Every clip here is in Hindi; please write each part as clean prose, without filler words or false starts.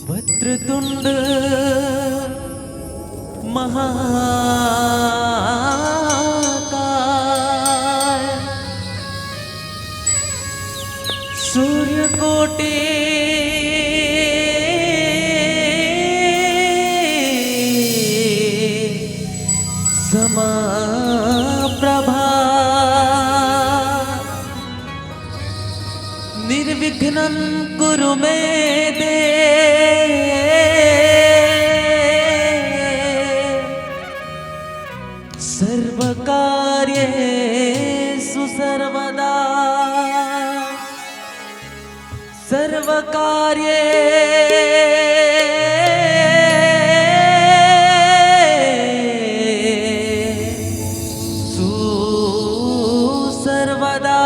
वक्रतुंड महाकाय सूर्यकोटि समप्रभा निर्विघ्नं कुरु मे सर्वकार्येषु सर्वदा सर्वकार्येषु सर्वदा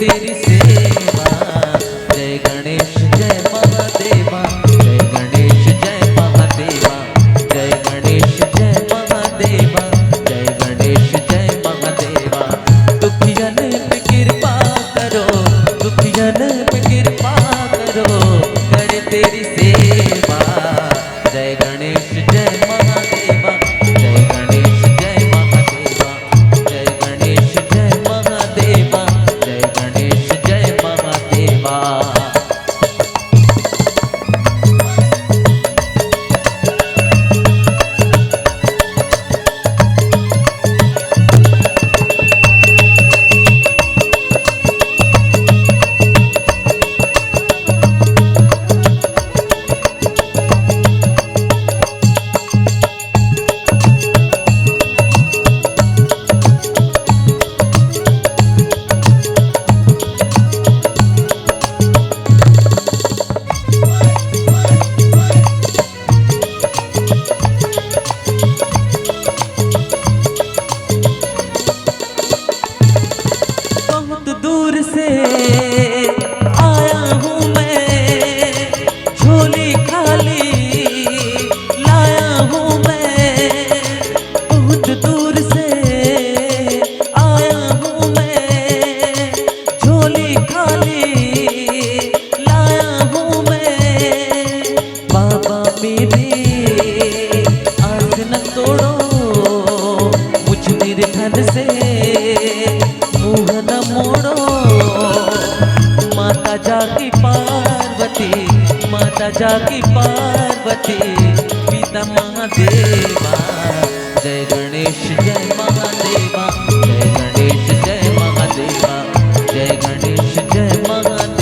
तेरी सेवा जय गणेश जय महादेवा जय गणेश जय महादेवा जय गणेश जय महादेवा जय गणेश जय महादेवा दुखियन पे कृपा करो दुखियन पे कृपा करो कर तेरी सेवा जय गणेश जय महादेवा जय गणेश जय महादेवा जय गणेश जय महादेवा जय गणेश जय महादेवा। माता जाकी पार्वती पिता महादेवा जय गणेश जय महादेवा जय गणेश जय महादेवा जय गणेश जय महादेवा।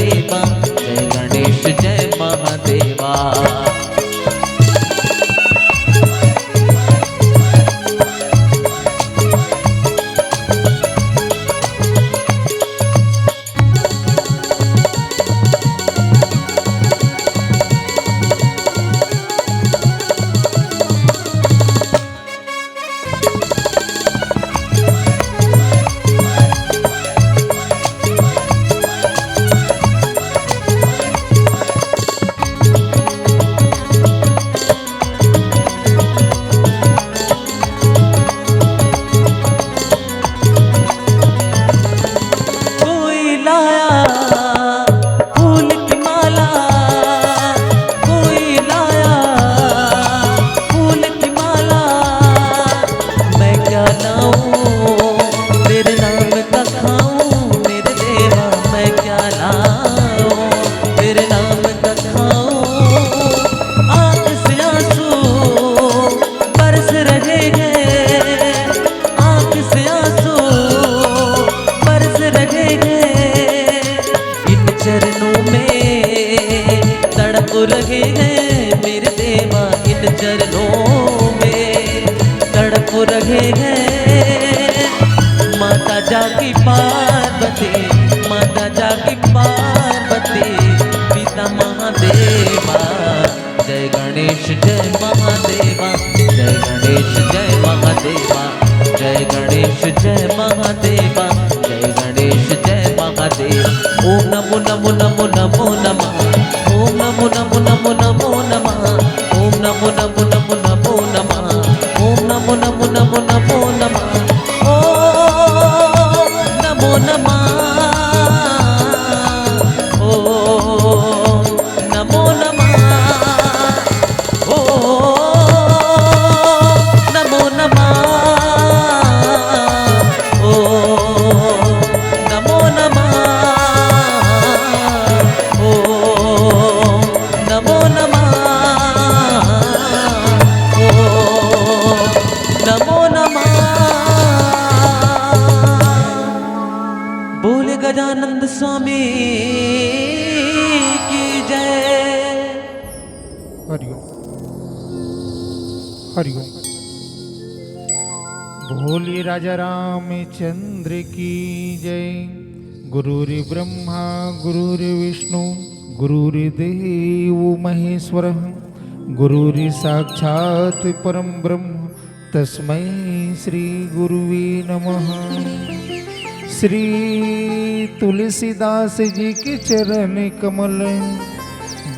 नमो नमो नमो नमो नमः ओम नमो नमो नमो नमो नमः ओम नमो नमो नमो नमो नमः ओम नमो नमो नमो नमो नमः ओम नमो नमः ओम नमो नमः ओम नमो नमः ओम नमो नमः ओम नमो नमः ओम नमो नमः। बोले गजानंद स्वामी की जय। हरिओम हरिओम। बोलिए राजा रामचंद्र की जय। गुरुर्ब्रह्मा गुरुर्विष्णु गुरुर्देव महेश्वरः गुरुर्साक्षात् परम ब्रह्म तस्मै श्री गुरुवे नमः। श्री तुलसीदास जी के चरण कमल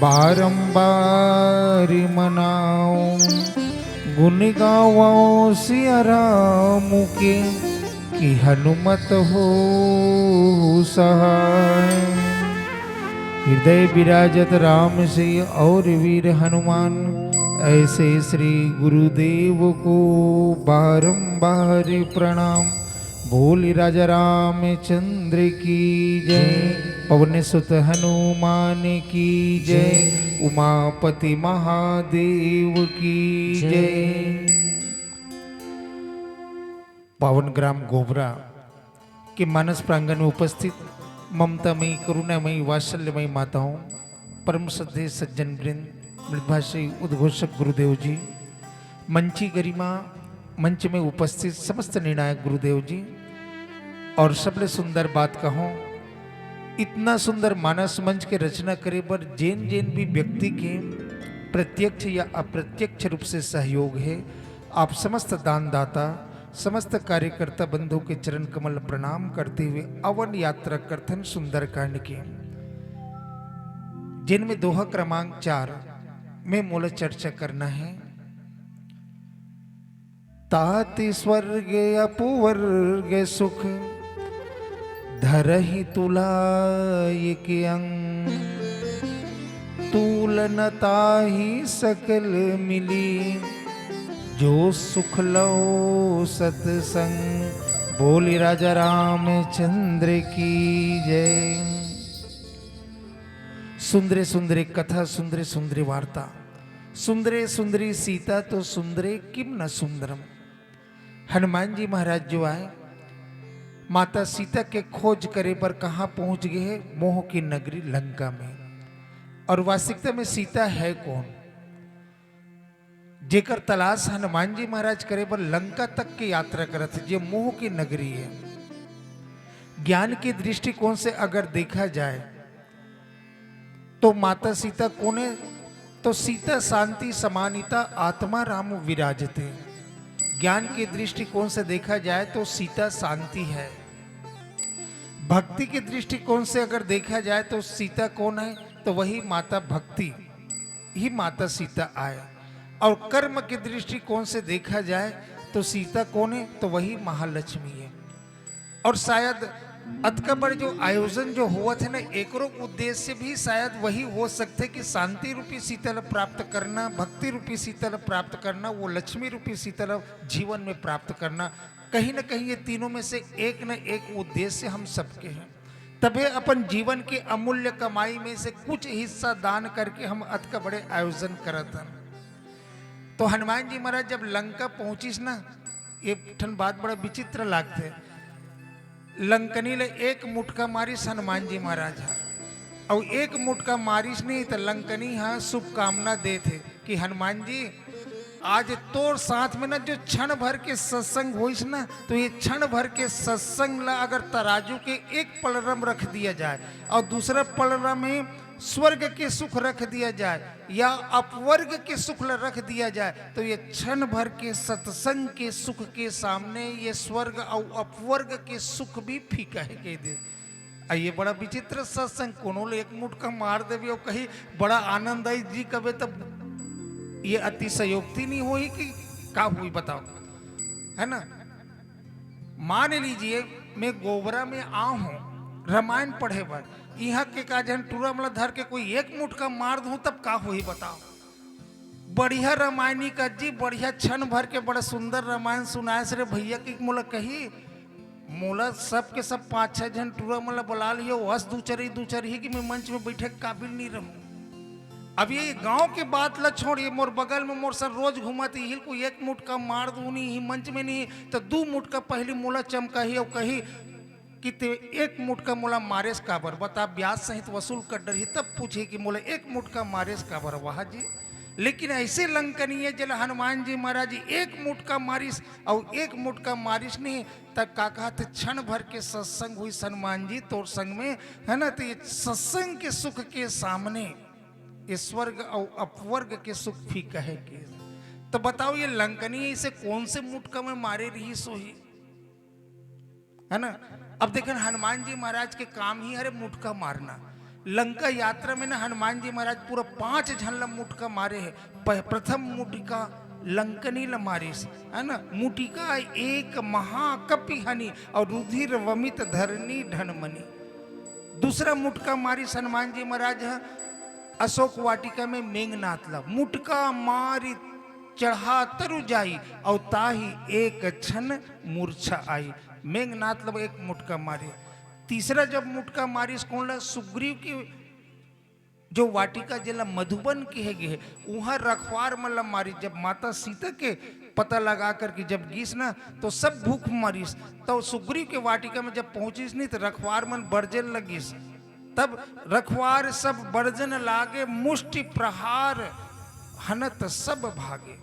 बारंबार मनाओ गुण गाओ सिया राम के कि हनुमत हो सहाय। हृदय विराजत राम से और वीर हनुमान ऐसे श्री गुरुदेव को बारंबार प्रणाम। बोली राजा रामचंद्र की जय। पवन सुत हनुमान की जय। उमापति महादेव की जय। पावन ग्राम गोबरा के मानस प्रांगण में उपस्थित ममतामयी करुणामयी वात्सल्यमयी माताओं, परम श्रद्धेय सज्जन वृंद, मृदभाषी उद्घोषक गुरुदेव जी, मंची गरिमा मंच में उपस्थित समस्त निर्णायक गुरुदेव जी, और सबले सुंदर बात कहूँ, इतना सुंदर मानस मंच के रचना करे पर जैन भी व्यक्ति के प्रत्यक्ष या अप्रत्यक्ष रूप से सहयोग है। आप समस्त दानदाता समस्त कार्यकर्ता बंधु के चरण कमल प्रणाम करते हुए अवन यात्रा करथन सुंदर कांड के, जिनमें दोहा क्रमांक 4 में मूल चर्चा करना है। ताति स्वर्ग अपुवर्ग सुख धरहि तुलाय के अंग तुलनताहि सकल मिली जो सुख लो सत्संग। बोली राजा रामचंद्र की जय। सुंदरे सुंदरे कथा सुंदरे सुंदरी वार्ता सुंदरे सुंदरी सीता तो सुंदरे किम न सुंदरम। हनुमान जी महाराज जो आए माता सीता के खोज करे पर कहाँ पहुंच गए? मोह की नगरी लंका में। और वास्तविकता में सीता है कौन? जेकर तलाश हनुमान जी महाराज करे पर लंका तक की यात्रा करत है, जो मोह की नगरी है। ज्ञान की दृष्टिकोण से अगर देखा जाए तो माता सीता कौन है? तो सीता शांति समानिता आत्मा राम विराजते। ज्ञान के दृष्टिकोण से देखा जाए तो सीता शांति है। भक्ति के दृष्टिकोण से अगर देखा जाए तो सीता कौन है? तो वही माता भक्ति ही माता सीता आए। और कर्म के दृष्टिकोण से देखा जाए तो सीता कौन है? तो वही महालक्ष्मी है। और शायद अतकबर जो आयोजन जो हुआ थे ना, एकरो उद्देश्य भी शायद वही हो सकते कि शांति रूपी शीतल प्राप्त करना, भक्ति रूपी शीतल प्राप्त करना, वो लक्ष्मी रूपी शीतल जीवन में प्राप्त करना। कहीं ना कहीं ये तीनों में से एक न एक उद्देश्य हम सबके हैं। तभी अपन जीवन के अमूल्य कमाई में से कुछ हिस्सा दान करके हम अतका बड़े आयोजन करत हैं। तो हनुमान जी महाराज जब लंका पहुंचिस ना, ये ठन बात बड़ा विचित्र लागते। लंकनी ले एक मुटका मारिस हनुमान जी महाराज हा, और एक मुटका मारिस नहीं तो लंकनी हा शुभकामना दे थे कि हनुमान जी आज तोर साथ में ना जो क्षण भर के सत्संग होइस ना, तो ये क्षण भर के सत्संग ला अगर तराजू के एक पलरम रख दिया जाए और दूसरा पलरम में स्वर्ग के सुख रख दिया जाए या अपवर्ग के सुख रख दिया जाए, तो ये क्षण भर के सत्संग के सुख के सामने ये स्वर्ग और अपवर्ग के सुख भी फीका है कह दे। ये बड़ा विचित्र सत्संग, कोनो ले एक मुटका मार देवी और कही बड़ा आनंद आई जी कबे, तब ये अतिशयोक्ति नहीं हुई कि का हुई बताओ, है ना। मान लीजिए मैं गोबरा में आ हूं रामायण पढ़े बर, यहाँ के का जन टूरा मला धर के कोई एक मुटका मार दूं तब का हुई बताओ। बढ़िया रामायणी का जी बढ़िया क्षण भर के बड़ा सुंदर रामायण सुनाए से रे भैया की मोला कही, मोला सब के सब 5-6 जन टूरा मला बुला लियो, हंस दूचर ही कि मैं मंच में बैठे काबिल नहीं रहूं। अब ये गांव के बात ला छोड़िए, मोर बगल में मोर सर रोज घुमाती हिल को एक मुटका मार दूं नहीं ही मंच में नहीं तो 2 मुटका पहली मोला चमका ही और कही कि ते एक मुटका मोला मारेस काबर, बता ब्याज सहित वसूल कर डर ही तब पूछे कि मोला एक मुटका मारेस काबर वाह जी। लेकिन ऐसे लंकनीय जल हनुमान जी महाराज एक मुटका मारिस और एक मुटका मारिस नहीं तब का कहते क्षण भर के सत्संग हुई हनुमान जी तोर संग में, है ना। तो ये सत्संग के सुख के सामने ये स्वर्ग और अपवर्ग के सुख फीका है के। तो बताओ ये लंकनीय इसे कौन से मुटका में मारे रही सोही, है ना। अब देखें हनुमान जी महाराज के काम ही है मुटका मारना। लंका यात्रा में ना हनुमान जी महाराज पूरा 5 झन मुटका मारे है। प्रथम मुटिका लंकनी ल मारिस, है ना। मुटिका एक महाकपि हनि और रुधिर वमित धरनी धनमनी। दूसरा मुटका मारिस हनुमान जी महाराज अशोक वाटिका में मेघनाथ ला, मुटका मारी चढ़ा तरु जाई और ताही एक क्षण मूर्छा आई। मेघनाथ लब एक मुटका मारे। तीसरा जब मुटका मारी कौन ला, सुग्रीव की जो वाटिका जिला मधुबन की है वहां रखवार मतलब मारी। जब माता सीता के पता लगा कर कि जब गिस ना तो सब भूख मारिस, तो सुग्रीव के वाटिका में जब पहुंचिस नहीं तो रखवार मन बर्जन लगिस, तब रखवार सब बर्जन लागे मुष्टि प्रहार हनत सब भागे।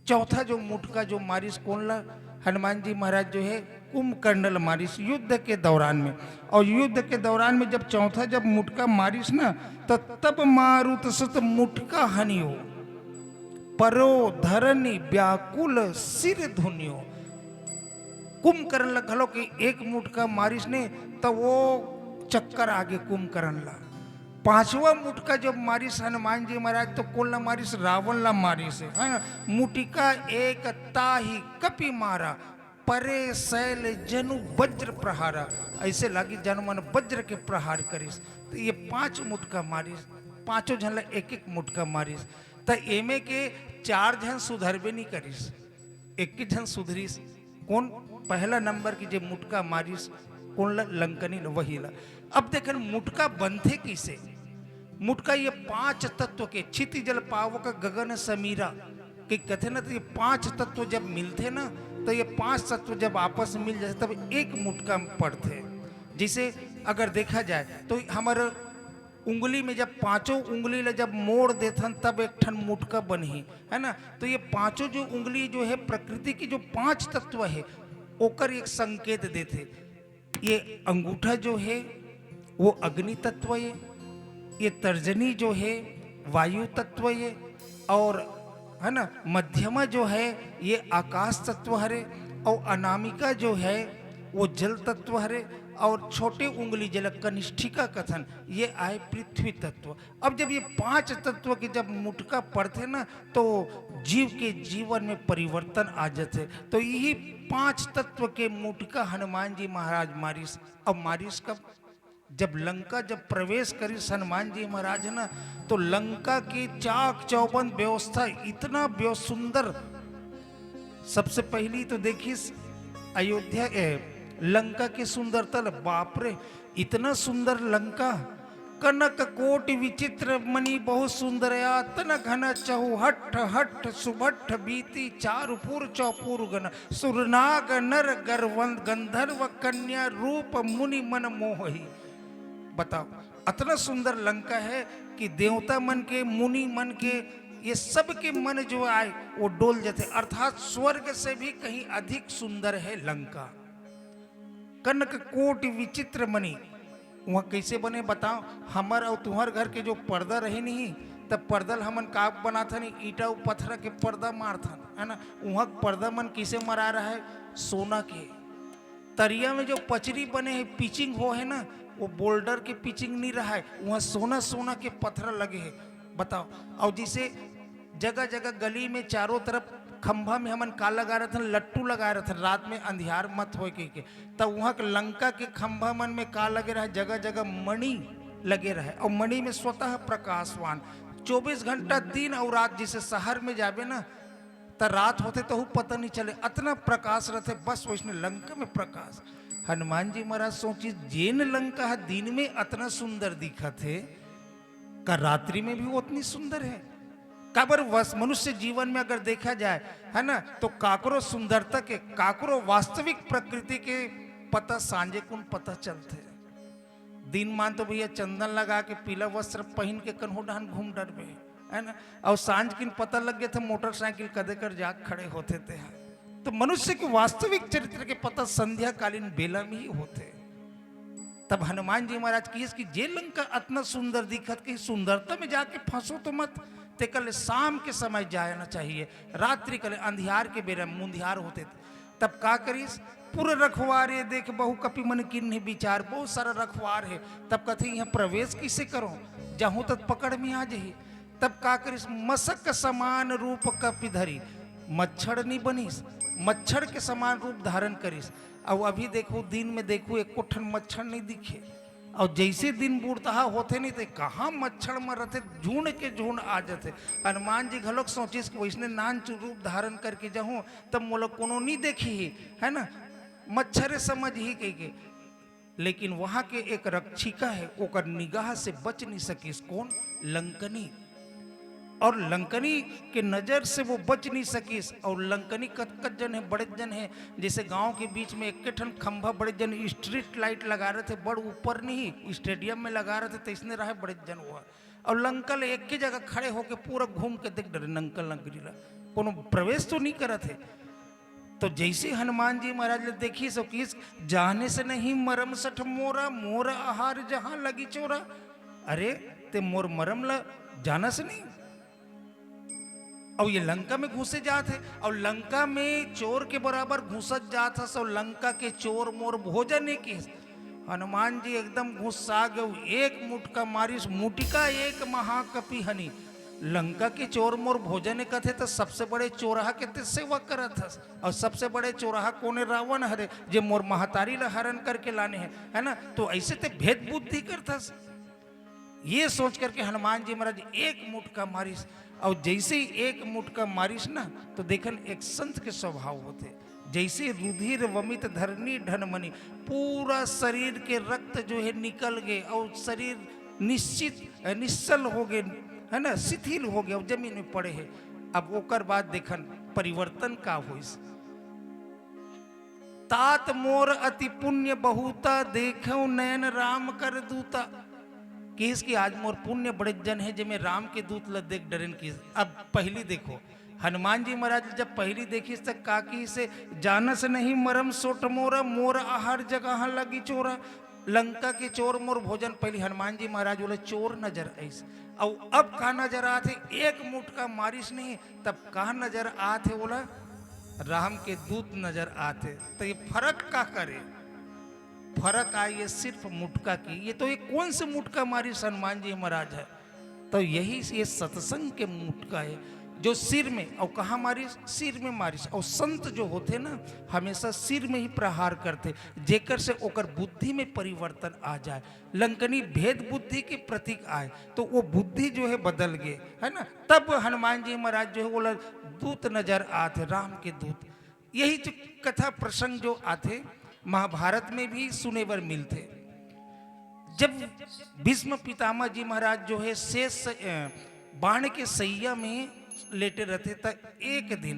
चौथा जो मुटका जो मारिस कौन ला, हनुमान जी महाराज जो है कुंभकर्ण मारिस युद्ध के दौरान में। और युद्ध के दौरान में जब चौथा जब मुटका मारिस ना तो तब मारुत सत मुटका हनियो परो धरनी व्याकुल सिर धुनियो। कुंभकर्ण लगलो कि एक मुटका मारिस ने तो वो चक्कर आगे कुंभकर्ण ला। 5वां मुटका जब मारिस हनुमान जी महाराज तो कौन ला मारिस, रावण ला मारिस, है ना। मुटिका एक ताही कपि मारा परे शैल जनु वज्र प्रहारा। ऐसे लागी जनमन वज्र के प्रहार करिस। तो ये 5 मुटका मारिस, 5 झन एक एक मुटका मारिस। तो एमे के 4 झन सुधरबे नहीं करिस, एक ही झन सुधरिस। कौन, पहला नंबर की जो मुटका मारिस कौन ला, लंकनी वही ला। अब देखन मुटका बनते किसे, मुटका ये 5 तत्व के क्षिति जल पावक गगन समीरा के कथे ना। तो ये 5 तत्व जब मिलते ना तो ये 5 तत्व जब आपस में मिल जाते तब एक मुटका पड़ते। जिसे अगर देखा जाए तो हमारे उंगली में जब 5 उंगली ले जब मोड़ देथन तब एक ठन मुटका बनी, है ना। तो ये 5 जो उंगली जो है प्रकृति की जो 5 तत्व है ओकर एक संकेत देते। ये अंगूठा जो है वो अग्नि तत्व है, ये तर्जनी जो है वायु तत्व है, और है ना मध्यमा जो है ये आकाश तत्व हरे, और अनामिका जो है वो जल तत्व हरे, और छोटे उंगली जल कनिष्ठिका कथन ये आए पृथ्वी तत्व। अब जब ये 5 तत्व के जब मुटका पड़ते ना तो जीव के जीवन में परिवर्तन आ जाते। तो यही 5 तत्व के मुटका हनुमान जी महाराज मारिस। अब मारिस कब, जब लंका जब प्रवेश करी हनुमान जी महाराज ना तो लंका की चाक चौबंद व्यवस्था इतना सुंदर। सबसे पहली तो देखिस अयोध्या लंका की सुंदरता, बाप रे इतना सुंदर लंका। कनक कोट विचित्र मणि बहुत सुंदरया तन घन चहु हठ हठ सुभठ बीती चारुपुर चौपुर गण सुरनाग नर गर्वंत गंधर्व कन्या रूप मुनि मन मोहि। बताओ इतना सुंदर लंका है कि देवता मन के मुनि मन के ये सब के मन जो आए वो डोल जाते। अर्थात स्वर्ग से भी कहीं अधिक सुंदर है लंका। कनक कोट विचित्र मणि वहाँ कैसे बने बताओ। हमार और तुम्हार घर के जो पर्दा रहे नहीं तब पर्दल हमन का बना था नहीं, ईटा पत्थर के पर्दा मार था, है ना। वहाँ पर्दा मन किसे मरा रहा है, सोना के। तरिया में जो पचरी बने हैं, पिचिंग हो है ना, वो बोल्डर के पिचिंग नहीं रहा है, वहाँ सोना सोना के पत्थर लगे हैं। बताओ। और जिसे जगह जगह गली में चारों तरफ खंभा में हमन का लगा रहे थे, लट्टू लगा रहे थे, रात में अंधियार मत हो के तब वहाँ के लंका के खंभा मन में का लगे रहा, जगह जगह मणि लगे रहे, और मणि में स्वतः प्रकाशवान 24 घंटा दिन और रात। जिसे शहर में जाबे ना तो रात होते तो पता नहीं चले, अतना प्रकाश रहते, बस वैसने लंका में प्रकाश। हनुमान जी महाराज सोची, जेन लंका है दिन में अतना सुंदर दिखा थे, का रात्रि में भी वो उतनी सुंदर है। काबर मनुष्य जीवन में अगर देखा जाए है ना, तो काकरो सुंदरता के, काकरो वास्तविक प्रकृति के पता सांझे कुन पता चलते। दिन मान तो भैया चंदन लगा के पीला वस्त्र पहन के कन्हो डहन घूम डर में है ना, और सांझ किन पता लग गया था मोटरसाइकिल कदे कर जाग खड़े होते थे। तो मनुष्य के वास्तविक चरित्र के पता संध्या कालीन बेला में ही होते। तब हनुमान जी महाराज की कि जे लंका इतना सुंदर दिखत कि सुंदरता में जाके फंसो तो मत, ते कल शाम के समय जाना चाहिए, रात्रि कल अंधियार के बेरा मुंधियार होते थे। तब का करीस, पूरे रखवारे देख बहु कपि मन किन्हीं विचार, बहुत सारा रखवार है। तब कथे यहाँ प्रवेश किसे करो, जाहूं तक पकड़ में आ जाही। तब का करीस, मसक समान रूप कपि धरी, मच्छर नहीं बनीस, मच्छर के समान रूप धारण करीस। और अभी देखो दिन में देखो एक कोठन मच्छर नहीं दिखे, और जैसे दिन बूढ़ता होते नहीं थे, कहाँ मच्छर मर रहे, झुंड के झुंड आ जाते। हनुमान जी घलोक सोचिस कि वैसने नान रूप धारण करके जाऊँ तब मोला कोनो नहीं देखी है ना, मच्छर समझ ही के। लेकिन वहां के एक रक्षिका है, ओकर निगाह से बच नहीं सकीस, कौन, लंकनी। और लंकनी के नजर से वो बच नहीं सकीस। और लंकनी कत जन है, बड़े जन है, जैसे गांव के बीच में एक ठन खंभा बड़े जन स्ट्रीट लाइट लगा रहे थे, बड़ ऊपर नहीं स्टेडियम में लगा रहे थे, तो इसने रहे बड़े जन हुआ। और लंकल एक ही जगह खड़े होके पूरा घूम के देख डरे, नंकल लंकनी कोनो प्रवेश तो नहीं करे थे। तो जैसे हनुमान जी महाराज ने देखी सो किस, जाने से नहीं मरम सठ मोरा, मोर आहार जहां लगी चोरा। अरे ते मोर मरम ला जाना से नहीं। और ये लंका में घुसे जाते, और लंका में चोर के बराबर घुसत जाता, सो लंका के चोर मोर भोजन की। हनुमान जी एकदम गुस्सा गए, एक मुटका मारिस, मुटिका एक महाकपि हनी। लंका के चोर मोर भोजन कथे तो सबसे बड़े चोराहा के सेवा करत हस, और सबसे बड़े चोराहा कोने, रावण हरे, जे मोर महतारी ला हरण करके लाने हैं है ना। तो ऐसे ते भेद बुद्धि करथस। ये सोच करके हनुमान जी महाराज एक मुटका मारिस, और जैसे ही एक मुटका मारिस ना, तो देखन एक संत के स्वभाव होते, जैसे रुधिर वमित धरनी ढनमनी, पूरा शरीर के रक्त जो है निकल गए, और शरीर निश्चल हो गए है ना, शिथिल हो गया, जमीन में पड़े है। अब ओकर बाद देखन परिवर्तन का होइस, तात मोर अति पुण्य बहुता, देखो नयन राम कर दूता। किस की आज मोर पुण्य बड़े जन है, जिसमें राम के दूत ल देख डरन की। अब पहली देखो हनुमान जी महाराज जब पहली देखी तक काकी से, जानस नहीं मरम सोट मोरा, मोर आहार जगह लगी चोरा। लंका के चोर मोर भोजन, पहले हनुमान जी महाराज बोले चोर नजर ऐसे। और अब का नजर आते, एक मुटका मारिस नहीं, तब कहा नजर आते, बोला राम के दूत नजर आते। तो ये फर्क का करे, फर्क आई है सिर्फ मुटका की। ये तो ये कौन से मुटका मारिस हनुमान जी महाराज है, तो यही ये सत्संग के मुटका है, जो सिर में, और कहाँ मारिस, सिर में मारिस। और संत जो होते ना, हमेशा सिर में ही प्रहार करते, जेकर से ओकर बुद्धि में परिवर्तन आ जाए, लंकनी भेद बुद्धि के प्रतीक आए, तो वो बुद्धि जो है बदल गए है ना। तब हनुमान जी महाराज जो है बोला दूत नजर आते, राम के दूत। यही जो कथा प्रसंग जो आते महाभारत में भी सुने बर मिलते। जब भीष्म पितामह जी महाराज जो है शेष बाण के सैया में लेटे रहते, तब एक दिन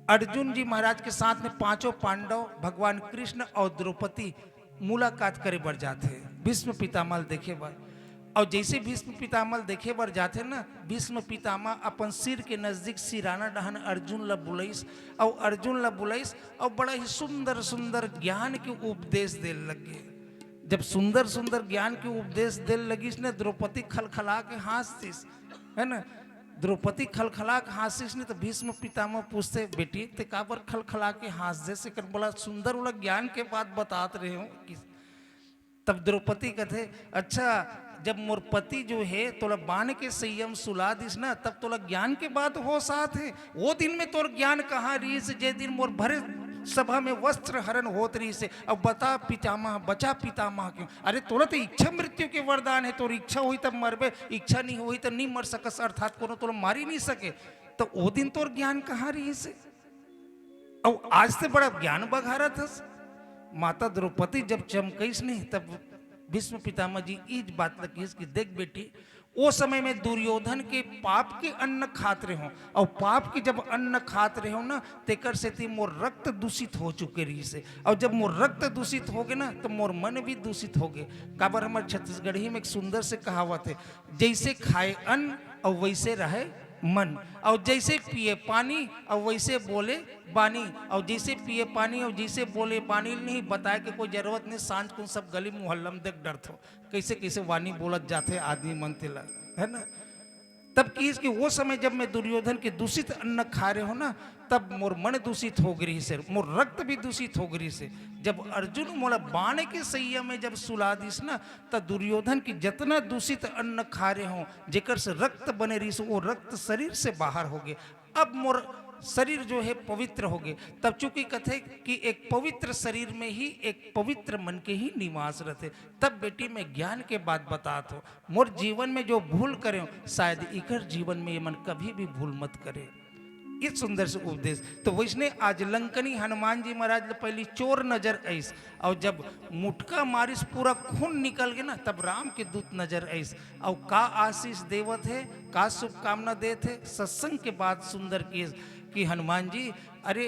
अर्जुन जी महाराज के साथ में पांचों पांडव, भगवान कृष्ण और द्रौपदी मुलाकात करे बर जाते, भीष्म पितामह देखे बर। और जैसे भीष्म पितामह देखे बर जाते ना, भीष्म पितामह अपन सिर के नजदीक सिराना डहन अर्जुन ला बुलाइस, और अर्जुन ला बुलाइस, और बड़ा ही सुंदर सुंदर ज्ञान के उपदेश दे लगे। जब सुंदर सुंदर ज्ञान के उपदेश दे लगिस ने, द्रौपदी खलखला के हंसतीस है ना। द्रौपदी खलखला के हंसिस नहीं तो भीष्म पितामह पूछते बेटी ते काबर खलखला के हंस जैसे कर बोला सुंदर वाला ज्ञान के बात बतात रहे हो कि तब द्रौपदी कहते अच्छा जब मोर पति जो है तोला बाण के संयम सुला दिस ना तब तोला ज्ञान के बात हो साथ है वो दिन में तोर ज्ञान कहाँ रही से जे दिन मोर भरे सभा में वस्त्र हरण होत रही से अब बता पितामह बचा पितामह क्यों अरे तोला तो इच्छा मृत्यु के वरदान है तोर इच्छा हुई तब मरबे इच्छा नहीं हुई तो नहीं मर सकस अर्थात कोनो तोला मारी नहीं सके तो वो दिन तोर ज्ञान कहाँ रही से अब आज से बड़ा ज्ञान बघारा था माता द्रौपदी जब चमकईस नहीं तब भीष्म पितामह जी इस बात लकीस कि देख बेटी वो समय में दुर्योधन के पाप के अन्न खात रहे हो और पाप के जब अन्न खात रहे हो ना तेकर से ती मोर रक्त दूषित हो चुके रही से और जब मोर रक्त दूषित हो गए ना तो मोर मन भी दूषित हो गए काबर हमारे छत्तीसगढ़ी में एक सुंदर से कहावत है जैसे खाए अन्न और वैसे रहे मन और जैसे पिए पानी और वैसे बोले बानी और जैसे पिए पानी और जैसे बोले बानी नहीं बताए कि कोई जरूरत नहीं सांझ को सब गली मुहल्लम देख डरत हो कैसे कैसे वाणी बोलत जाते आदमी मन तिला है ना तब की इसकी वो समय जब मैं दुर्योधन के दूषित अन्न खा रहे हो ना तब मोर मन दूषित हो गई से मोर रक्त भी दूषित हो गई से जब अर्जुन मोला बाण के सैया में जब सुला दिस ना तब दुर्योधन की जितना दूषित अन्न खा रहे हो जेकर से रक्त बने रही से वो रक्त शरीर से बाहर हो गए अब मोर शरीर जो है पवित्र हो गए तब चूंकि कथे कि एक पवित्र शरीर में ही एक पवित्र मन के ही निवास रहते तब बेटी मैं ज्ञान के बात बतात हो मोर जीवन में जो भूल करे शायद इकर जीवन में ये मन कभी भी भूल मत करे ये सुंदर से उपदेश तो वैसने आज लंकनी हनुमान जी महाराज पहली चोर नजर ऐस और जब मुटका मारिस पूरा खून निकल गया ना तब राम के दूत नजर ऐस और का आशीष देवत है का शुभकामना देते है सत्संग के बाद सुंदर कि हनुमान जी अरे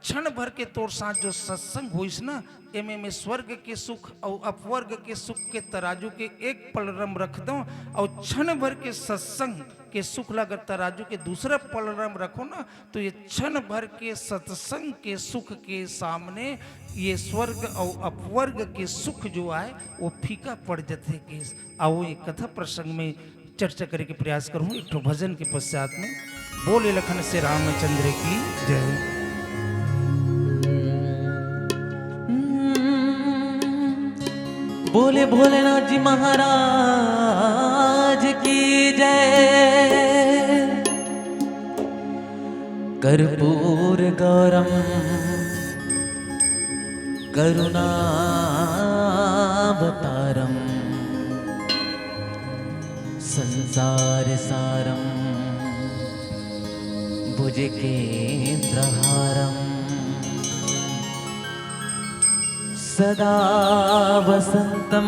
क्षण भर के तोर साथ जो सत्संग हुईस ना एमे में स्वर्ग के सुख और अपवर्ग के सुख के तराजू के एक पलरम रख दो और क्षण भर के सत्संग के सुख अगर तराजू के दूसरा पलरम रखो ना तो ये क्षण भर के सत्संग के सुख के सामने ये स्वर्ग और अपवर्ग के सुख जो आए वो फीका पड़ जाते के आओ ये कथा प्रसंग में चर्चा करे के प्रयास करूँ एक तो भजन के पश्चात में बोले लखन से रामचंद्र की जय। बोले भोलेनाथ जी महाराज की जय। कर्पूर गौरम करुणावतारम संसार सारम भुजगेन्द्रहारम सदा वसन्तं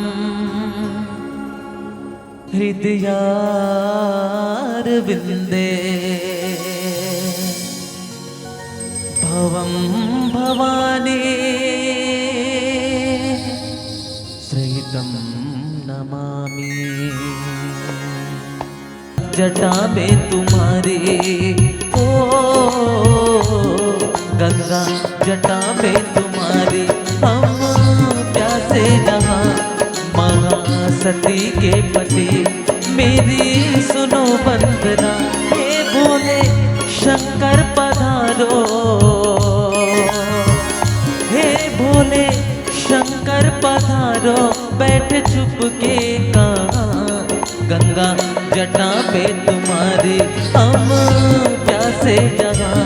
हृदयारविन्दे भवं भवानी सहितं नमामि। जटा में तुम्हारे ओ गंगा जटा में तुम्हारे हम प्यासे जहाँ महासती के पति मेरी सुनो वंदना हे भोले शंकर पधारो हे भोले शंकर पधारो बैठ चुप के कहाँ गंगा जटा पे तुम्हारे हम प्यासे जहाँ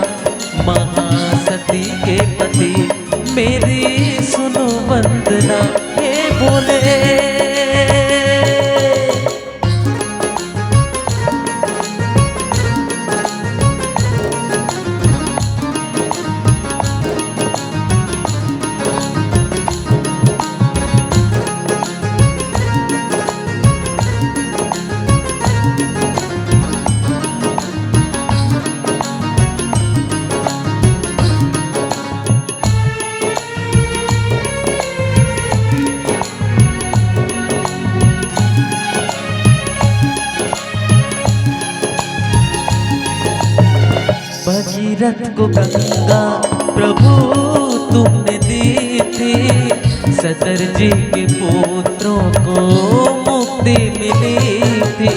महासती के पति मेरी सुनो वंदना हे भोले। भगीरथ को गंगा प्रभु तुमने दी थी सतरजी के पुत्रों को मुक्ति मिली थी।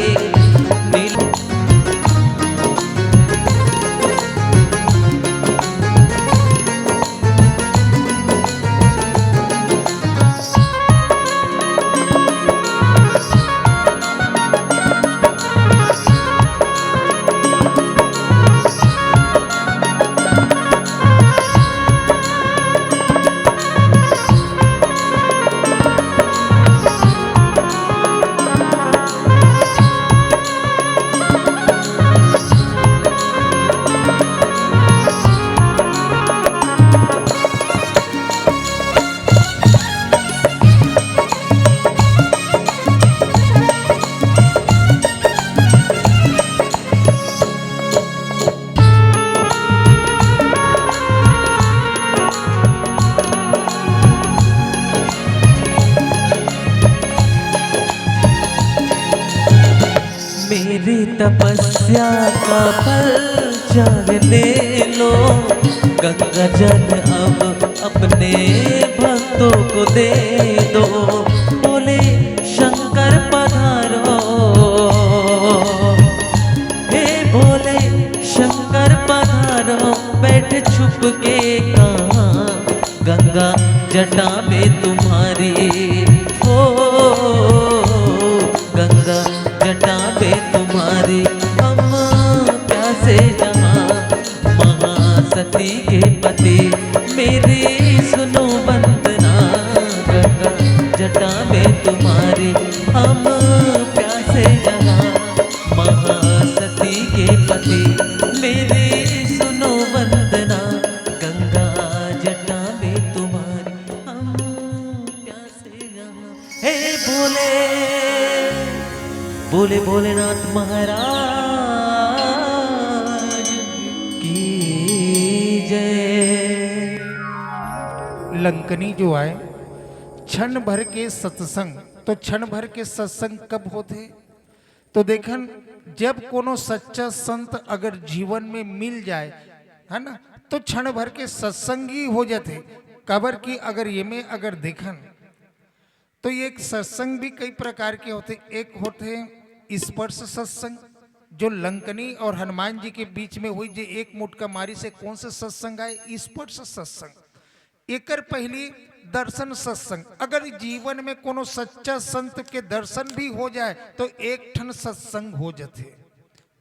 मेरी तपस्या का फल जानने लो, गंगा जल अब अपने भक्तों को दे दो। बोले शंकर पधारो, हे भोले शंकर पधारो, बैठ छुप के कहाँ गंगा जटा में तुम्हारी, हो गंगा जटा में तुम्हारी। हम प्यासे जहाँ महासती के पति, मेरी सुनो वंदना गंगा जटा में तुम्हारी। हम प्यासे जहाँ महासती के पति, मेरी सुनो वंदना गंगा जटा में तुम्हारी। हम प्यासे जहाँ, हे भोले बोले भोलेनाथ महाराज की जय। लंकनी जो आए क्षण भर के सत्संग, तो क्षण भर के सत्संग कब होते? तो देखन जब कोनो सच्चा संत अगर जीवन में मिल जाए, है ना, तो क्षण भर के सत्संग ही हो जाते। कबर की अगर ये में अगर देखन तो ये एक सत्संग भी कई प्रकार के होते। एक होते स्पर्श सत्संग, जो लंकनी और हनुमान जी के बीच में हुई, जो एक मुटका मारी से कौन से सत्संग आए? स्पर्श सत्संग। एकर पहली दर्शन सत्संग, अगर जीवन में कोनो सच्चा संत के दर्शन भी हो जाए तो एक ठन सत्संग हो जाते।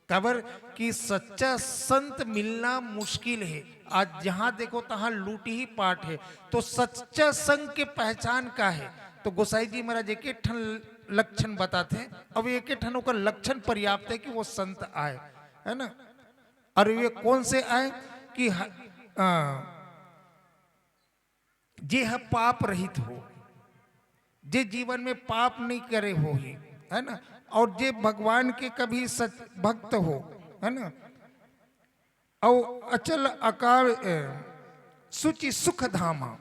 कबर कि सच्चा संत मिलना मुश्किल है। आज जहां देखो तहां लूट ही पाट है। तो सच्चा संग के पहचान का है? तो गोसाई जी महाराज एक ठन लक्षण बताते हैं। अब एक ठन का लक्षण पर्याप्त है कि वो संत आए, है ना। और वे कौन से आए कि जे है पाप रहित हो, जे जीवन में पाप नहीं करे हो ही, है ना, और जे भगवान के कभी सच भक्त हो, है ना, और अचल अकाल सुचि सुख धामा,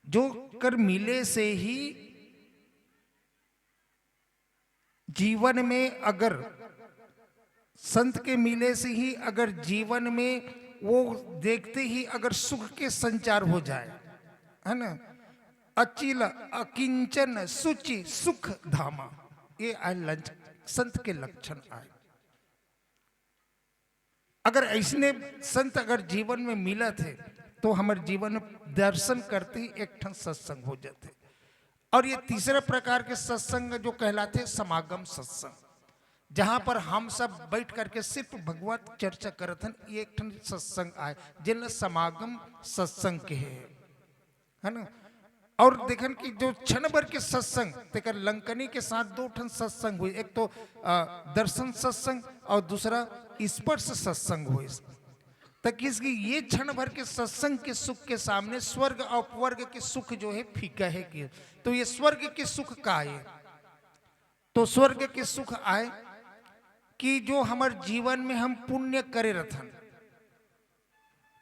जो कर मिले से ही जीवन में, अगर संत के मिले से ही अगर जीवन में वो देखते ही अगर सुख के संचार हो जाए, है ना, अचिल अकिंचन सुचि सुख धामा, ये आए संत के लक्षण आए। अगर ऐसने संत अगर जीवन में मिला थे तो हमारे जीवन में दर्शन करते ही एक ठन सत्संग हो जाते। और ये तीसरे प्रकार के सत्संग जो कहलाते समागम सत्संग, जहां पर हम सब बैठ करके सिर्फ भगवत चर्चा करत हन, ये एक ठन सत्संग आए जिन समागम सत्संग के है ना। और देखन कि जो क्षण भर के सत्संग तेकर लंकनी के साथ दो ठन सत्संग हुए, एक तो दर्शन सत्संग और दूसरा स्पर्श सत्संग हुए। तक इसकी ये क्षण भर के सत्संग के सुख के सामने स्वर्ग और अपवर्ग के सुख जो है फीका है कि। तो ये स्वर्ग के सुख का आए, तो स्वर्ग के सुख आए कि जो हमारे जीवन में हम पुण्य करे रथन,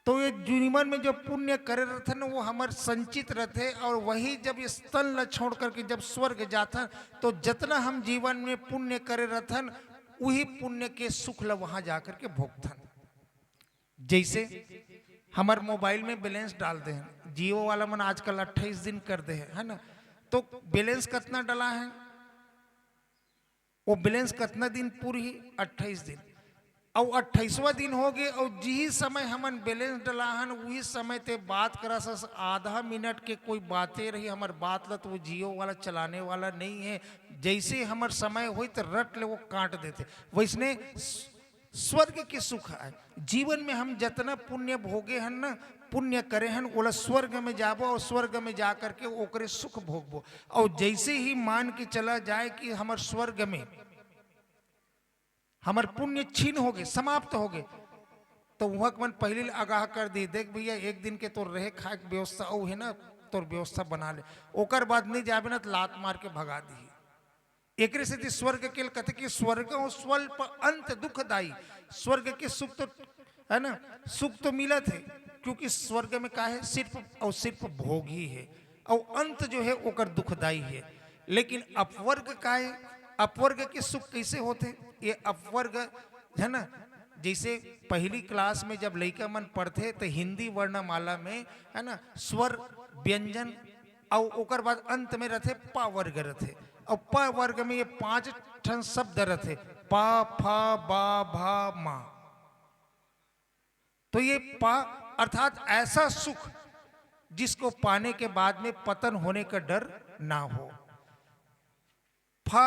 तो ये जीवन में जो पुण्य करे रथन वो हमारे संचित रहते। और वही जब इस तन न छोड़ करके जब स्वर्ग जाता, तो जितना हम जीवन में पुण्य करे रथन वही पुण्य के सुख ल वहां जाकर के भोगथन। जैसे हमारे मोबाइल में बैलेंस डाल दे हैं, जियो वाला मन आजकल 28 दिन कर दे है ना, तो बैलेंस कितना डला है, वो बैलेंस कितना दिन पूरी 28 दिन, और 28वां दिन हो गए और जी समय हमन बैलेंस डला हन वही समय ते बात करा सस आधा मिनट के कोई बातें रही हमार बात ला, तो वो जियो वाला चलाने वाला नहीं है। जैसे हमार समय हुई तो रट ले वो काट देते। वैसने स्वर्ग के सुख है, जीवन में हम जितना पुण्य भोगे हन ना, पुण्य करे हन ओला स्वर्ग में जाबो और स्वर्ग में जा करके ओकरे सुख भोगबो। और जैसे ही मान के चला जाए कि हमार स्वर्ग में हमार पुण्य छीन हो गए, समाप्त हो गए, तो वह मन पहले आगाह कर दी, देख भैया एक दिन के तोर रहे खाए के व्यवस्था ओ है ना, तोर व्यवस्था बना ले, ओकर बाद नहीं जाबे ना तो लात मार के भगा दी। एक से स्वर्ग के कहते कि स्वर्ग स्वल्प अंत दुखदायी, स्वर्ग के सुख तो है ना, सुख तो मिला थे क्योंकि स्वर्ग में का है सिर्फ और सिर्फ भोग ही है, और अंत जो है ओकर दुखदायी है। लेकिन अपवर्ग का है अपवर्ग के सुख कैसे होते? ये अपवर्ग है ना, जैसे पहली क्लास में जब लड़का मन पढ़ते तो हिंदी वर्णमाला में है ना स्वर व्यंजन और ओकर बाद अंत में रहते पा वर्ग रहते, और प वर्ग में ये 5 ठन शब्द रहते, पा फा बा भा मा। तो ये पा अर्थात ऐसा सुख जिसको पाने के बाद में पतन होने का डर ना हो। फा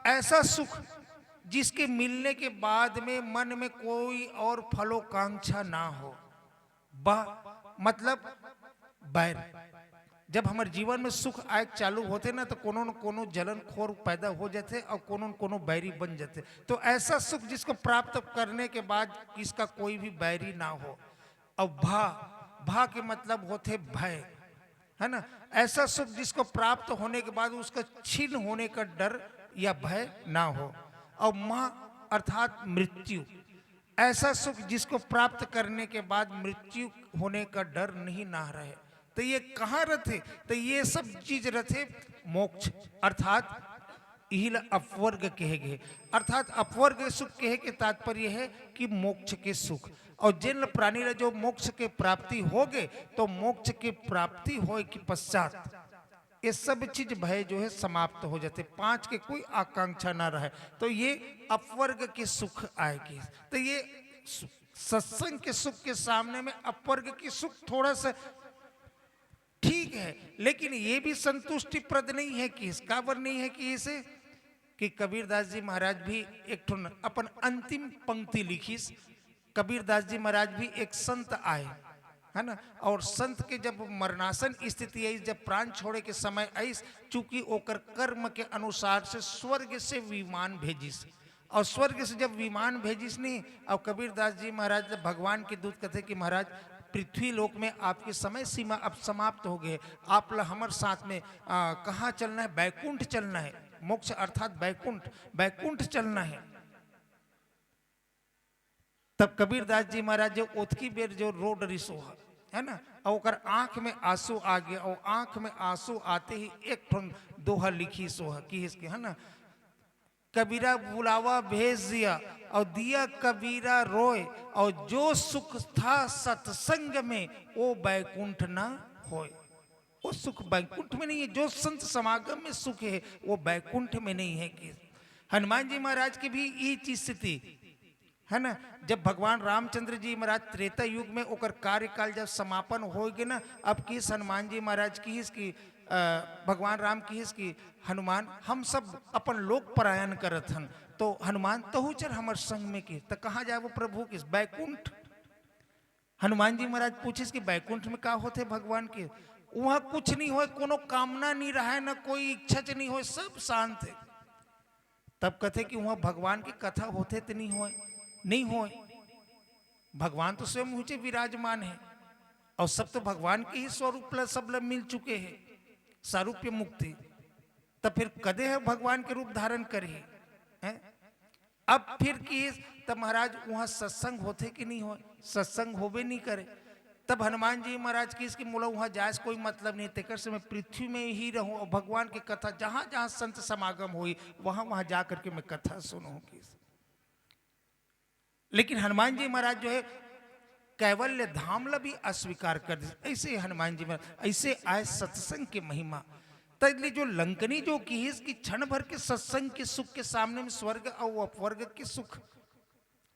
ऐसा सुख जिसके मिलने के बाद में मन में कोई और फलोकांक्षा ना हो। बा मतलब बैर, जब हमारे जीवन में सुख आए चालू होते ना तो कोनो न कोनो जलन खोर पैदा हो जाते और कोनो न कोनो बैरी बन जाते। तो ऐसा सुख जिसको प्राप्त करने के बाद इसका कोई भी बैरी ना हो। और भा, भा के मतलब होते भय, है ना, ऐसा सुख जिसको प्राप्त होने के बाद उसका छीन होने का डर या भय ना हो। और मां अर्थात मृत्यु, ऐसा सुख जिसको प्राप्त करने के बाद मृत्यु होने का डर नहीं ना रहे। तो ये कहाँ रहते? तो ये सब चीज रहते मोक्ष अर्थात इहिल अपवर्ग कहे गए। अर्थात अपवर्ग सुख कहे के तात्पर्य है कि मोक्ष के सुख। और जिन प्राणी ला जो मोक्ष के प्राप्ति हो गए तो मोक्ष के प्राप्ति हो के पश्चात ये सब चीज भय जो है समाप्त हो जाते, 5 के कोई आकांक्षा ना रहे। तो ये अपवर्ग के सुख आएगी। तो ये सत्संग के सुख के सामने में अपवर्ग की सुख थोड़ा सा ठीक है, लेकिन ये भी संतुष्टि प्रद नहीं है कि इसका वर नहीं है कि इसे कि कबीरदास जी महाराज भी एक ठो अपन अंतिम पंक्ति लिखी। कबीरदास जी महाराज भी एक संत आए, है ना, और संत के जब मरणासन स्थिति आई, जब प्राण छोड़े के समय आई, चूंकि ओकर कर्म के अनुसार से स्वर्ग से विमान भेजिस, और स्वर्ग से जब विमान भेजिस नहीं, और कबीरदास जी महाराज भगवान के दूत कहते कि महाराज पृथ्वी लोक में आपकी समय सीमा अब समाप्त हो गए, आप हमारे साथ में कहाँ चलना है? बैकुंठ चलना है। मोक्ष अर्थात बैकुंठ, बैकुंठ चलना है। तब कबीरदास जी महाराज जो ओतकी बेर जो रोड रिसो है ना, और आंख में आंसू आ गया, और आंख में आंसू आते ही एक ठन दोहा लिखी सोहा कि इसके, है ना, कबीरा बुलावा भेज दिया और दिया कबीरा रोए, और जो सुख था सत्संग में वो बैकुंठ ना होए। वो सुख बैकुंठ में नहीं है, जो संत समागम में सुख है वो बैकुंठ में नहीं है। कि हनुमान जी महाराज की भी ये चीज स्थिति है ना, जब भगवान रामचंद्र जी महाराज त्रेता युग में ओकर कार्यकाल जब समापन हो गए ना, अब किस हनुमान जी महाराज की इसकी भगवान राम की इसकी हनुमान हम सब अपन लोक परायण करत हन, तो हनुमान तहु चल हमार संग में की, तो कहाँ जाए वो प्रभु किस? बैकुंठ। हनुमान जी महाराज पूछिस कि बैकुंठ में का होते भगवान के? वहां कुछ नहीं हो, कोनो कामना नहीं रहा है, ना कोई इच्छा नहीं हो, सब शांत है। तब कहते कि वहां भगवान की कथा होते तो नहीं हो, भगवान तो स्वयं ऊंचे विराजमान है, और सब तो भगवान के ही स्वरूप सब मिल चुके हैं, सारूप्य मुक्ति। तब फिर कदे है भगवान के रूप धारण करे हैं? अब फिर की तब महाराज वहां सत्संग होते कि नहीं हो? सत्संग होबे नहीं करे। तब हनुमान जी महाराज की इसकी मोला वहां जाए कोई मतलब नहीं, तेकर से मैं पृथ्वी में ही रहूं और भगवान की कथा जहां जहां संत समागम हुई वहां वहां जाकर के मैं कथा सुनूं। लेकिन हनुमान जी महाराज जो है कैवल्य धाम ला भी अस्वीकार कर दी। ऐसे हनुमान जी महाराज ऐसे आए सत्संग की महिमा। तब जो लंकनी जो की है इसकी क्षण भर के सत्संग के सुख के सामने में स्वर्ग और अपवर्ग के सुख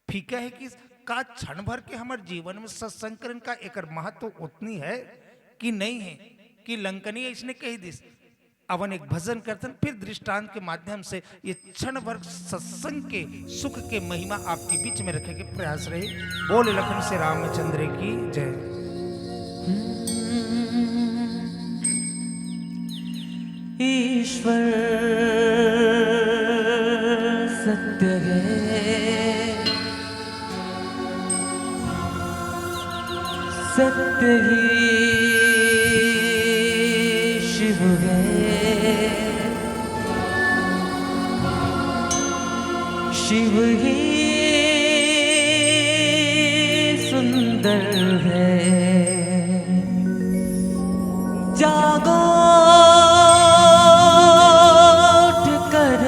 फीका है कि का क्षण भर के हमारे जीवन में सत्संग करन का एक महत्व तो उतनी है कि नहीं है कि लंकनी इसने कही दी। अवन एक भजन करतन, फिर दृष्टांत के माध्यम से ये क्षण भर सत्संग के सुख के महिमा आपके बीच में रखे के प्रयास रहे। बोले लखन से रामचंद्र की जय। ईश्वर सत्य है, सत्य ही शिव है, शिव ही सुंदर है। जागो उठ कर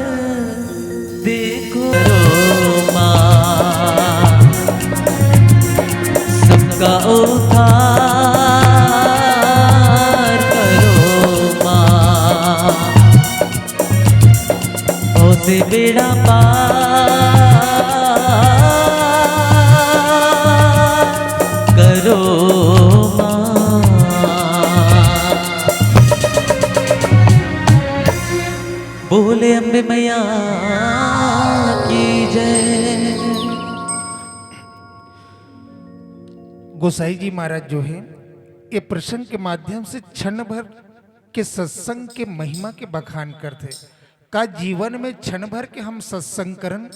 से बेड़ा पार करो माँ। बोले अम्बे मैया की जय। गोसाई जी महाराज जो है ये प्रसंग के माध्यम से क्षण भर के सत्संग के महिमा के बखान करते का जीवन में क्षण भर के हम सत्संग करन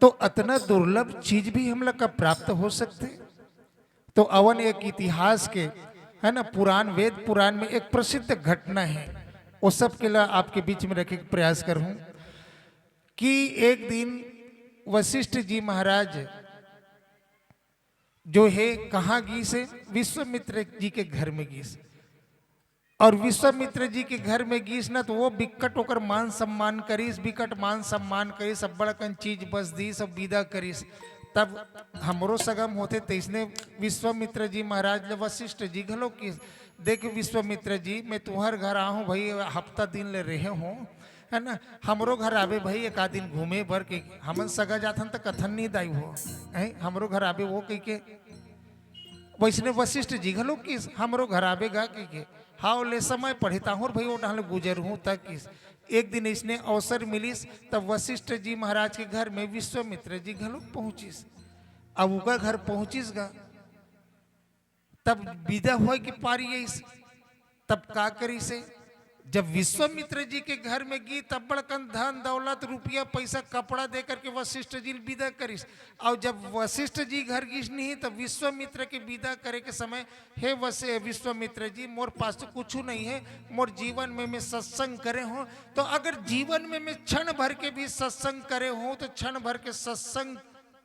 तो अतना दुर्लभ चीज भी हम लोग का प्राप्त हो सकते। तो अवन एक इतिहास के है ना पुराण वेद पुराण में एक प्रसिद्ध घटना है वो सब के लिए आपके बीच में रखे प्रयास करूं कि एक दिन वशिष्ठ जी महाराज जो है कहाँ गई से विश्वामित्र जी के घर में गई और विश्वामित्र जी के घर में गीस ना तो वो बिकट होकर मान सम्मान करीस बिकट मान सम्मान करीस सब बड़कन चीज बस दी सब विदा करीस। तब हमरो सगम होते तो इसने विश्वामित्र जी महाराज ने वशिष्ठ जी घलो की देख विश्वामित्र जी मैं तुम्हारे घर आहूँ भाई हफ्ता दिन ले रहे हूँ है ना हमरो घर आवे भाई एक आध दिन घूमे भर के हमन सगा जाथन तो कथन नहीं दाई हो हमरो घर आवे वो कह के वैसने वशिष्ठ जी घलो की हमरो घर आवेगा कह के हाँ ले समय पढ़ता हूँ भाई वो डाल गुजर हूँ तक एक दिन इसने अवसर मिलीस तब वशिष्ठ जी महाराज के घर में विश्वामित्र जी घलो पहुंचिस। अब उनका घर पहुंचिस गा तब विदा हुआ कि पारी तब का करी से जब विश्वामित्र जी के घर में गई तब बड़कन धन दौलत रुपया पैसा कपड़ा दे करके वशिष्ठ जी विदा करिस। और जब वशिष्ठ जी घर गई नहीं तब विश्वामित्र के विदा करे के समय हे विश्वामित्र जी मोर पास तो कुछ नहीं है मोर जीवन में मैं सत्संग करे हूँ तो अगर जीवन में मैं क्षण भर के भी सत्संग करे हूँ तो क्षण भर के सत्संग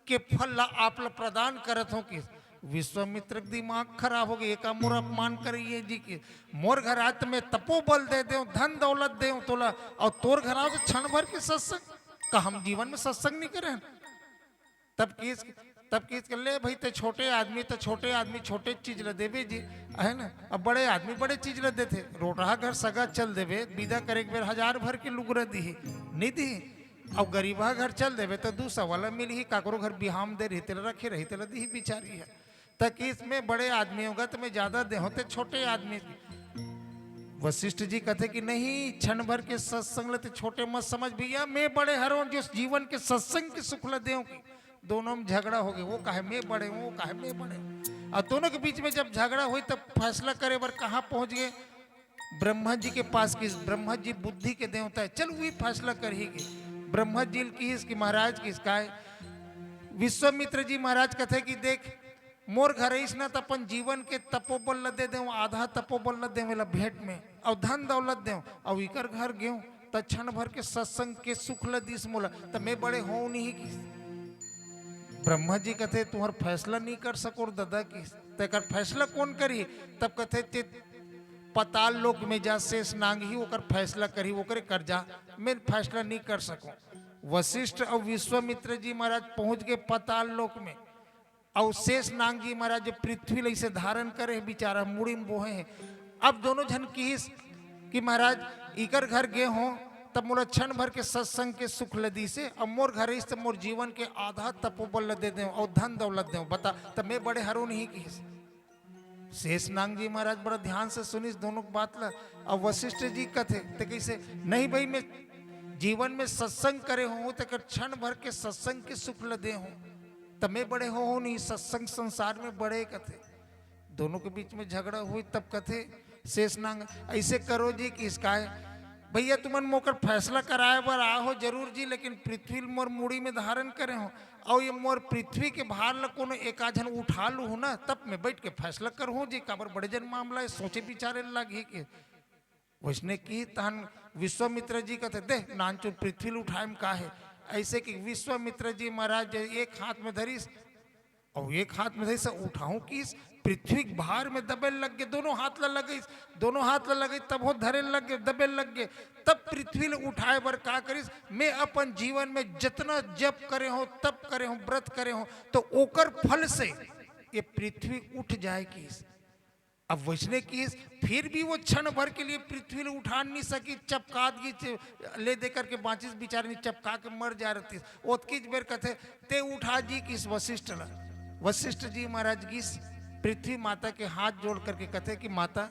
के फल ला आप ला प्रदान करत हो कि विश्वामित्र दिमाग खराब हो गया मोर अपमान करिए जी के मोर घर आज में तपोबल दे दे धन दौलत दे तोला और तोर घर आओ तो क्षण भर के सत्संग का हम जीवन में सत्संग नहीं करें। तब किस कर ले भाई तो छोटे आदमी छोटे चीज ल देवे जी है ना अब बड़े आदमी बड़े चीज ल देते रोटहा घर सगा चल देवे विदा करे एक बेर 1000 भर के लुगरा दी नहीं दी अब गरीबा घर चल देवे तो 200 वाला मिल ही काकरो घर बिहाम दे रही तेल रखे रही तेल दी बिचारी है तक इसमें बड़े आदमी होगा तो मैं ज्यादा दे होते छोटे आदमी। वशिष्ठ जी कहते कि नहीं क्षण भर के सत्संग लेते छोटे मत समझ भैया मैं बड़े हरों जो जीवन के सत्संग के सुख ल देव की दोनों में झगड़ा हो गया वो कहे मैं बड़े वो कहे मैं बड़े और दोनों के बीच में जब झगड़ा हुई तब फैसला करे बर कहाँ पहुंच गए ब्रह्मा जी के पास की ब्रह्मा जी बुद्धि के देवता है चल वही फैसला कर ही गए ब्रह्मा जी की महाराज किसका है विश्वामित्र जी महाराज कहते कि देख मोर घर न तो अपन जीवन के तपोबल ल दे दे आधा तपोबल ल दे भेंट में और धन दौलत दे और इकर घर गेहूं तो क्षण भर के सत्संग के सुख ल दिस मोला तो मैं बड़े हो नहीं की। ब्रह्मा जी कहते तुम्हार फैसला नहीं कर सको दादा की तो फैसला कौन करी तब कहते पताल लोक में जा शेष नांग ही ओकर फैसला करी ओकरे कर जा मैं फैसला नहीं कर सकूं। वशिष्ठ और विश्वामित्र जी महाराज पहुंच गए पताल लोक में और शेष नांग जी महाराज पृथ्वी ऐसे धारण करे बेचारा मुड़ी में बोहे हैं। अब दोनों जन की महाराज इकर घर गए हों तब मोला क्षण भर के सत्संग के सुख लदी से अब मोर घर तो मोर जीवन के आधा तपोबल ल दे दे और धन दौलत दे बता तब मैं बड़े हरो नहीं की। शेष नांग जी महाराज बड़ा ध्यान से सुनिस दोनों बात ला और वशिष्ठ जी कथे तो कैसे नहीं भाई मैं जीवन में सत्संग करे हूँ तो क्षण भर के सत्संग के सुख ल दे हूँ तब मैं बड़े हो नहीं सत्संग संसार में बड़े कथे। दोनों के बीच में झगड़ा हुई तब कथे शेष नांग ऐसे करो जी कि इसका है भैया तुमन मोकर फैसला कराए बर आहो जरूर जी लेकिन पृथ्वी मोर मुड़ी में धारण करे हो और ये मोर पृथ्वी के भार ल कोनो एका जन उठा लू ना तब मैं बैठ के फैसला करहूँ जी काबर बड़े जन मामला है सोचे विचारे लगे के वैसने की तहन विश्वामित्र जी कहते दे नानचुर पृथ्वी उठाए में का है ऐसे कि विश्वामित्र जी महाराज एक हाथ में धरीस और एक हाथ में धरी से उठाऊं किस पृथ्वी भार में दबे लग गए दोनों हाथ लगे तब हो धरे लग गए दबे लग गए तब पृथ्वी उठाए बर का करिस मैं अपन जीवन में जितना जप करे हो तप करे हो व्रत करे हो तो ओकर फल से ये पृथ्वी उठ जाए किस अब वैष्णव की फिर भी वो क्षण भर के लिए पृथ्वी ने उठा नहीं सकी, चपका दी, ले दे करके बाँचिस बिचारी चपका के मर जा रही थी। ओतकी बेर कथे ते उठा जी किस वशिष्ठ ला, वशिष्ठ जी महाराज की पृथ्वी माता के हाथ जोड़ करके कथे कि माता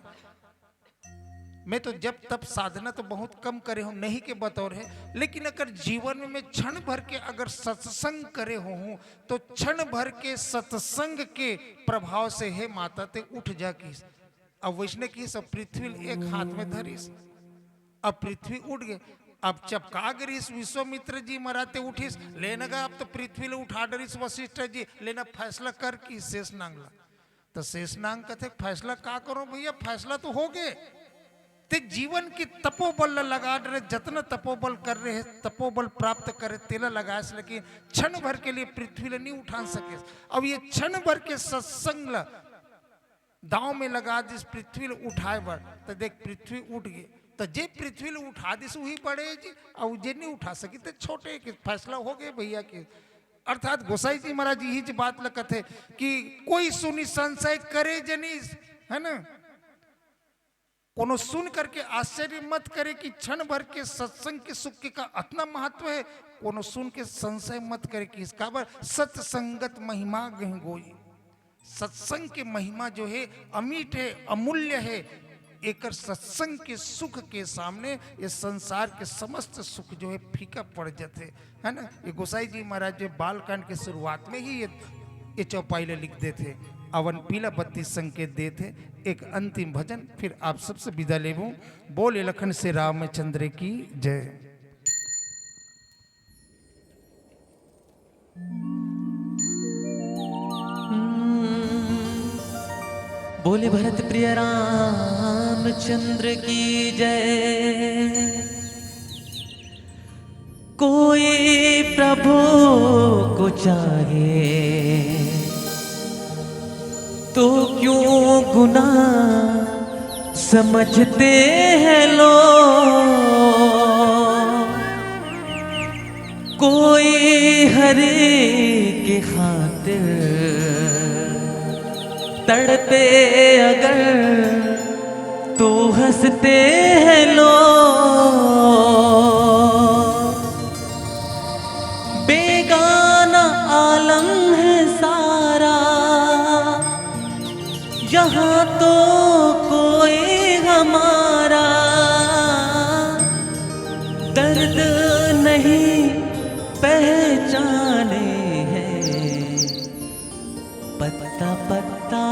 मैं तो जब तब साधना तो बहुत कम करे हूँ, नहीं के बतौर है, लेकिन अगर जीवन में क्षण भर के अगर सत्संग करे हूँ तो क्षण भर के सत्संग के प्रभाव से हे माता ते उठ जा किस। अब वैष्णव की सब पृथ्वी एक हाथ में धरिस, अब पृथ्वी उठ गए। अब चपका गरिस विश्वामित्र जी मराते उठिस लेना गा, अब तो पृथ्वी ले उठा डरिस वशिष्ठ जी लेना फैसला कर की शेष नांगला। तो शेष नांग कथे फैसला का करो भैया, फैसला तो हो गए ते जीवन की तपोबल लगा रहे, जतन तपोबल कर रहे हैं तपोबल प्राप्त करे तेला लगाए, लेकिन क्षण भर के लिए पृथ्वी ले नहीं उठा सके। अब ये क्षण भर के सत्संग दांव में लगा दिस पृथ्वी ले उठाए बर, तो देख पृथ्वी उठ गई। तो जे पृथ्वी ले उठा दिस वही बड़े जी, और जे नहीं उठा सकी तो छोटे के फैसला हो गए भैया के। अर्थात गोसाई जी महाराज यही बात लगते कि कोई सुनी संशय करे जनीस, है ना, कोनो सुन करके आश्चर्य मत करे कि क्षण भर के सत्संग के सुख का इतना महत्व है। कोनो सुन के संशय मत करे कि इसका बर सत्संगत महिमा गह गोई। सत्संग के महिमा जो है अमीट है, अमूल्य है। एक सत्संग के सुख के सामने ये संसार के समस्त सुख जो है फीका पड़ जाते, है ना। ये गोसाई जी महाराज जो बालकांड के शुरुआत में ही ये चौपाई लिख देते, अवन पीला बत्ती संकेत देते। एक अंतिम भजन फिर आप सबसे विदा लेबू। बोले लखन से रामचंद्र की जय। बोले भरत प्रिय रामचंद्र की जय। कोई प्रभु को चाहे तो क्यों गुनाह समझते हैं लोग। कोई हरे के खातिर तड़पे अगर तो हंसते हैं लोग। बेगाना आलम है सारा, यहाँ तो कोई हमारा दर्द नहीं पहचाने हैं। पत्ता पत्ता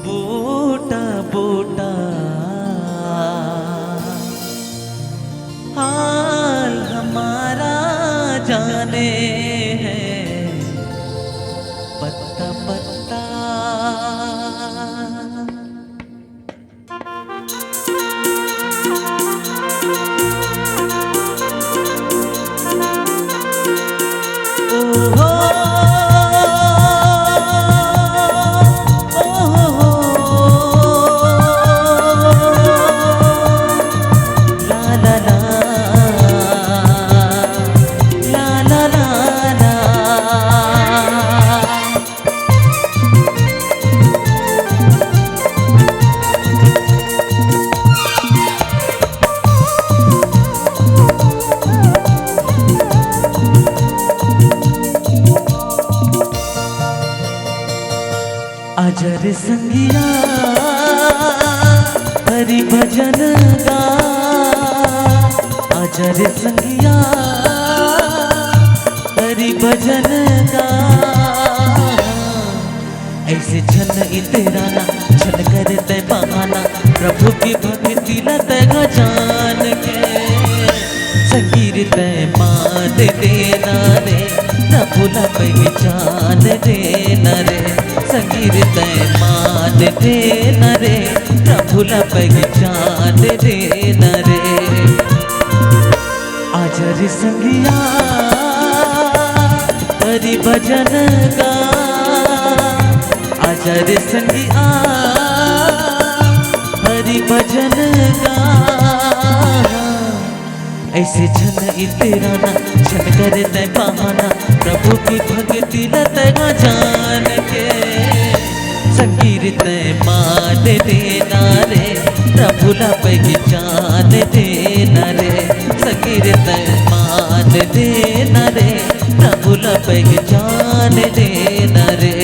बूटा बूटा हाल हमारा जाने हैं। पत्ता पत्ता ओहो अजर संगिया हरि भजन गा। अजर संगिया हरि भजन गा। ऐसे छन इतराना छन कर ते बहाना, प्रभु की भक्ति लत जान के। संगीर ते मान देना रे, प्रभु ला पहचान देना रे। संगीर ते मान देना रे, प्रभु ला पहचान देना रे। आजर संगिया हरि भजन गा। आजर संगिया हरि भजन गा। ऐसे छन इतराना छन कर ते बहाना, प्रभु की भक्ति लत जान के। संकीर्तन मान देना रे प्रभु ला पहचान देना रे संकीर्तन मान देना रे प्रभु ला पहचान देना रे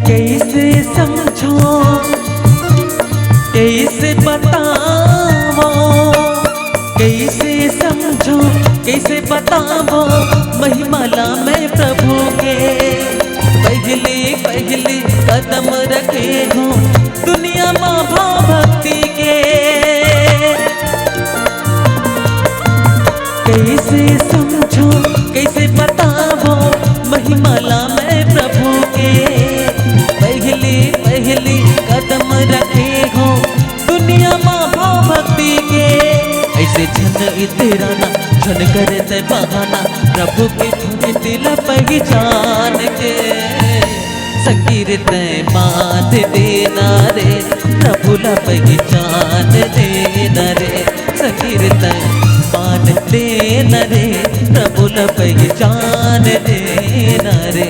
कैसे समझो कैसे बताओ कैसे समझो कैसे बताओ महिमाला मैं प्रभु के पहले पहले कदम रखे हो दुनिया माँ भाव भक्ति के कैसे समझो कैसे बताओ महिमाला मैं प्रभु के पहली कदम रखे हो दुनिया माँ भाव भक्ति के ऐसे छन इतराना छन करते बहाना प्रभु के भक्ति ला पहचान के संकीर्तन मान देना रे प्रभु ला पहचान देना रे संकीर्तन मान देना रे प्रभु ला पहचान देना रे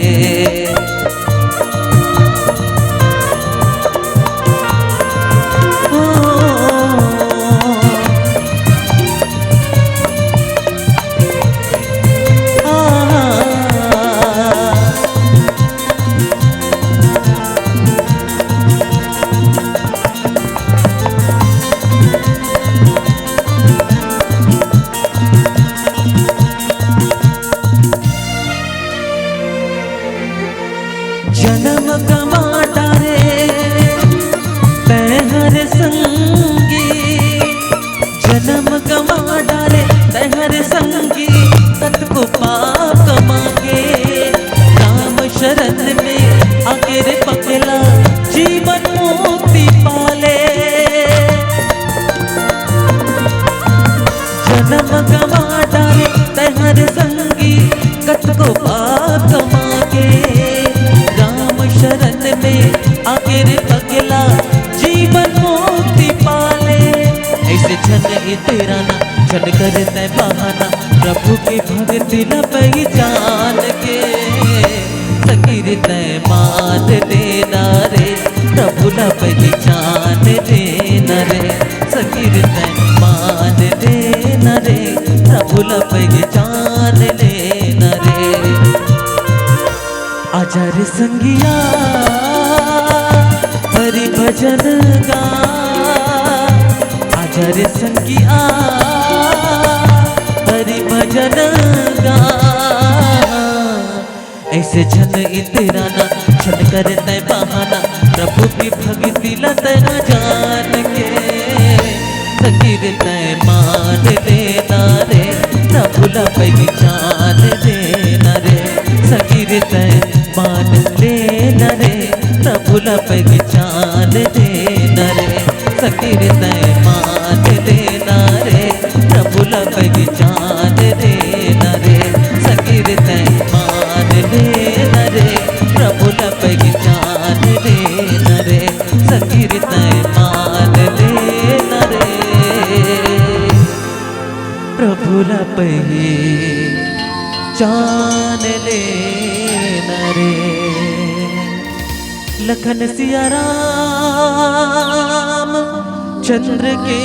जन्म गवा डारे तहर संगी जन्म गवा डारे तहर संगी तत को पाप मांगे राम शरण में आगे रे पकला जीवन मुक्ति पाले जन्म गवा डारे तहर संगी कत को पाप मांगे शरण में आगे रे पगला जीवन मुक्ति पाले ऐसे छन इतराना छन करते बहाना प्रभु की भक्ति ला पहचान के संकीर्तन मान देना रे प्रभु ला पहचान देना रे संकीर्तन मान देना रे प्रभु ला पहचान लेना रे आचार्य संगिया हरि भजन गा आचार्य संगिया हरि भजन गा ऐसे छन इतराना छन करते बहाना प्रभु की भक्ति ला जान के संकीर्तन मान देना रे प्रभु ला पहचान देना रे संकीर्तन मान लेना रे प्रभु ला पहचान देना रे संकीर्तन मान देना रे प्रभु ला पहचान देना रे संकीर्तन मान लेना रे प्रभु ला पहचान देना रे संकीर्तन मान लेना रे प्रभु ला पहचान लेना रे लखन सिया राम चंद्र के